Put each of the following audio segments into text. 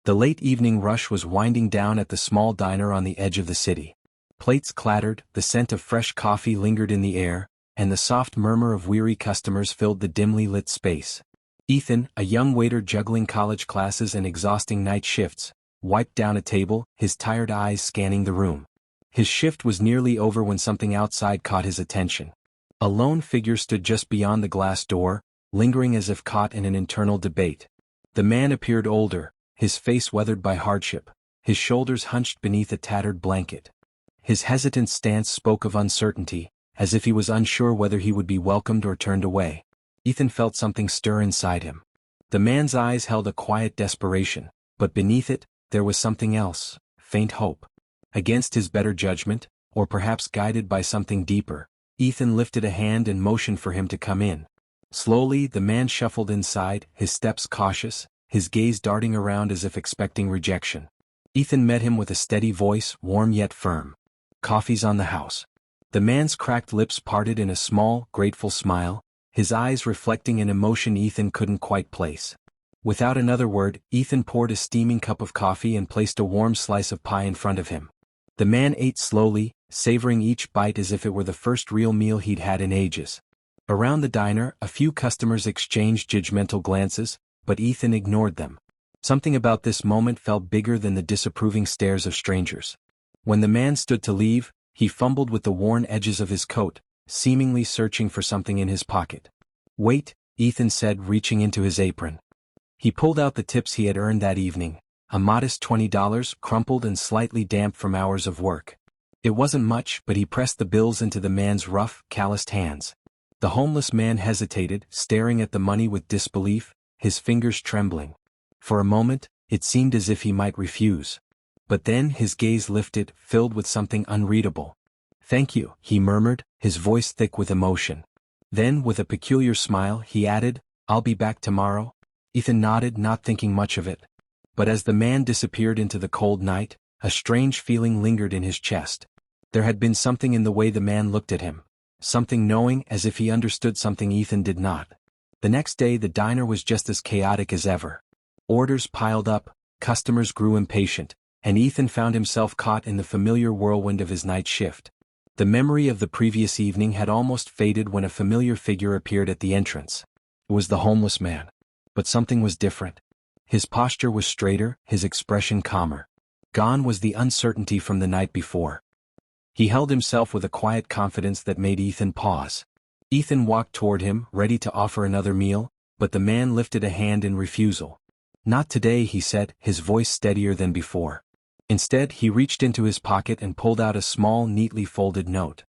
The late evening rush was winding down at the small diner on the edge of the city. Plates clattered, the scent of fresh coffee lingered in the air, and the soft murmur of weary customers filled the dimly lit space. Ethan, a young waiter juggling college classes and exhausting night shifts, wiped down a table, his tired eyes scanning the room. His shift was nearly over when something outside caught his attention. A lone figure stood just beyond the glass door, lingering as if caught in an internal debate. The man appeared older, his face weathered by hardship, his shoulders hunched beneath a tattered blanket. His hesitant stance spoke of uncertainty, as if he was unsure whether he would be welcomed or turned away. Ethan felt something stir inside him. The man's eyes held a quiet desperation, but beneath it, there was something else, faint hope. Against his better judgment, or perhaps guided by something deeper, Ethan lifted a hand and motioned for him to come in. Slowly, the man shuffled inside, his steps cautious, his gaze darting around as if expecting rejection. Ethan met him with a steady voice, warm yet firm. "Coffee's on the house." The man's cracked lips parted in a small, grateful smile, his eyes reflecting an emotion Ethan couldn't quite place. Without another word, Ethan poured a steaming cup of coffee and placed a warm slice of pie in front of him. The man ate slowly, savoring each bite as if it were the first real meal he'd had in ages. Around the diner, a few customers exchanged judgmental glances, but Ethan ignored them. Something about this moment felt bigger than the disapproving stares of strangers. When the man stood to leave, he fumbled with the worn edges of his coat, seemingly searching for something in his pocket. "Wait," Ethan said, reaching into his apron. He pulled out the tips he had earned that evening, a modest $20, crumpled and slightly damp from hours of work. It wasn't much, but he pressed the bills into the man's rough, calloused hands. The homeless man hesitated, staring at the money with disbelief, his fingers trembling. For a moment, it seemed as if he might refuse. But then his gaze lifted, filled with something unreadable. "Thank you," he murmured, his voice thick with emotion. Then, with a peculiar smile, he added, "I'll be back tomorrow." Ethan nodded, not thinking much of it. But as the man disappeared into the cold night, a strange feeling lingered in his chest. There had been something in the way the man looked at him. Something knowing, as if he understood something Ethan did not. The next day the diner was just as chaotic as ever. Orders piled up, customers grew impatient, and Ethan found himself caught in the familiar whirlwind of his night shift. The memory of the previous evening had almost faded when a familiar figure appeared at the entrance. It was the homeless man. But something was different. His posture was straighter, his expression calmer. Gone was the uncertainty from the night before. He held himself with a quiet confidence that made Ethan pause. Ethan walked toward him, ready to offer another meal, but the man lifted a hand in refusal. "Not today," he said, his voice steadier than before. Instead, he reached into his pocket and pulled out a small, neatly folded note.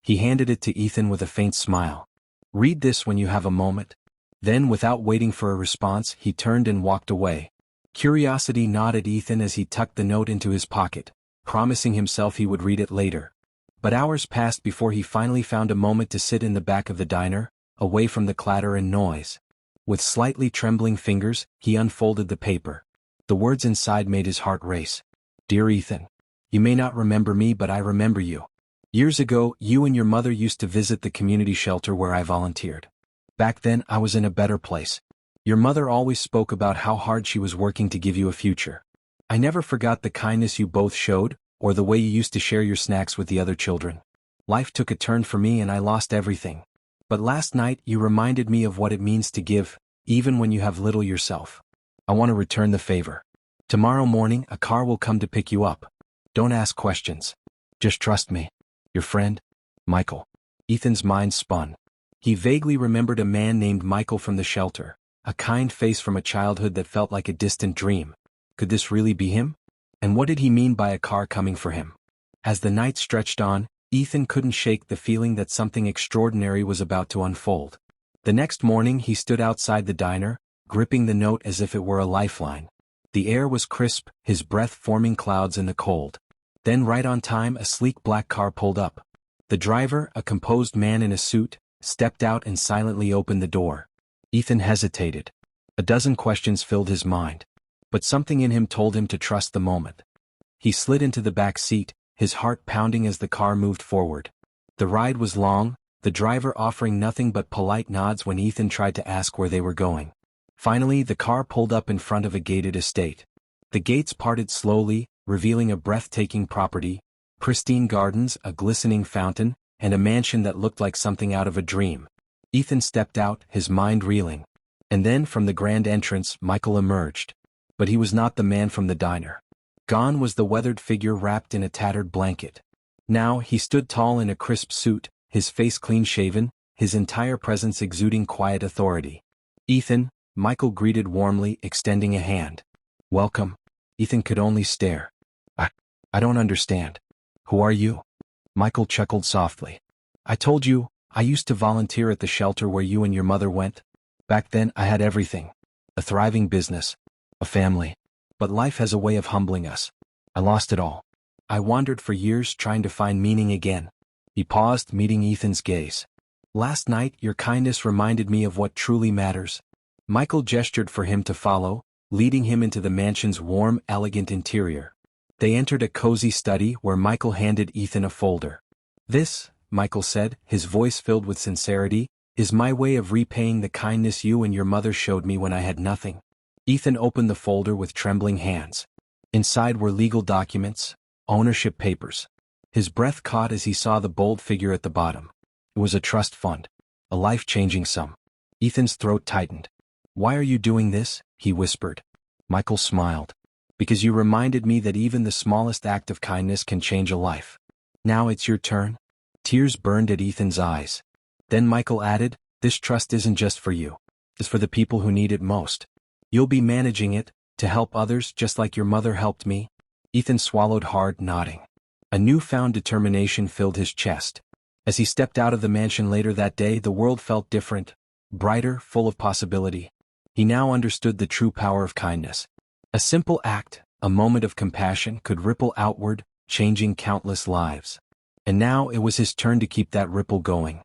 He handed it to Ethan with a faint smile. "Read this when you have a moment." Then, without waiting for a response, he turned and walked away. Curiosity gnawed at Ethan as he tucked the note into his pocket, promising himself he would read it later. But hours passed before he finally found a moment to sit in the back of the diner, away from the clatter and noise. With slightly trembling fingers, he unfolded the paper. The words inside made his heart race. "Dear Ethan, you may not remember me, but I remember you. Years ago, you and your mother used to visit the community shelter where I volunteered. Back then, I was in a better place. Your mother always spoke about how hard she was working to give you a future. I never forgot the kindness you both showed, or the way you used to share your snacks with the other children. Life took a turn for me and I lost everything. But last night, you reminded me of what it means to give, even when you have little yourself. I want to return the favor. Tomorrow morning, a car will come to pick you up. Don't ask questions. Just trust me. Your friend, Michael." Ethan's mind spun. He vaguely remembered a man named Michael from the shelter, a kind face from a childhood that felt like a distant dream. Could this really be him? And what did he mean by a car coming for him? As the night stretched on, Ethan couldn't shake the feeling that something extraordinary was about to unfold. The next morning he stood outside the diner, gripping the note as if it were a lifeline. The air was crisp, his breath forming clouds in the cold. Then right on time a sleek black car pulled up. The driver, a composed man in a suit, stepped out and silently opened the door. Ethan hesitated. A dozen questions filled his mind. But something in him told him to trust the moment. He slid into the back seat, his heart pounding as the car moved forward. The ride was long, the driver offering nothing but polite nods when Ethan tried to ask where they were going. Finally, the car pulled up in front of a gated estate. The gates parted slowly, revealing a breathtaking property, pristine gardens, a glistening fountain, and a mansion that looked like something out of a dream. Ethan stepped out, his mind reeling. And then from the grand entrance, Michael emerged. But he was not the man from the diner. Gone was the weathered figure wrapped in a tattered blanket. Now he stood tall in a crisp suit, his face clean-shaven, his entire presence exuding quiet authority. "Ethan," Michael greeted warmly, extending a hand. "Welcome." Ethan could only stare. I don't understand. Who are you?" Michael chuckled softly. "I told you, I used to volunteer at the shelter where you and your mother went. Back then I had everything. A thriving business. A family. But life has a way of humbling us. I lost it all. I wandered for years trying to find meaning again." He paused, meeting Ethan's gaze. "Last night your kindness reminded me of what truly matters." Michael gestured for him to follow, leading him into the mansion's warm, elegant interior. They entered a cozy study where Michael handed Ethan a folder. "This," Michael said, his voice filled with sincerity, "is my way of repaying the kindness you and your mother showed me when I had nothing." Ethan opened the folder with trembling hands. Inside were legal documents, ownership papers. His breath caught as he saw the bold figure at the bottom. It was a trust fund. A life-changing sum. Ethan's throat tightened. "Why are you doing this?" he whispered. Michael smiled. "Because you reminded me that even the smallest act of kindness can change a life. Now it's your turn." Tears burned at Ethan's eyes. Then Michael added, "This trust isn't just for you. It's for the people who need it most. You'll be managing it, to help others just like your mother helped me." Ethan swallowed hard, nodding. A newfound determination filled his chest. As he stepped out of the mansion later that day, the world felt different, brighter, full of possibility. He now understood the true power of kindness. A simple act, a moment of compassion could ripple outward, changing countless lives. And now it was his turn to keep that ripple going.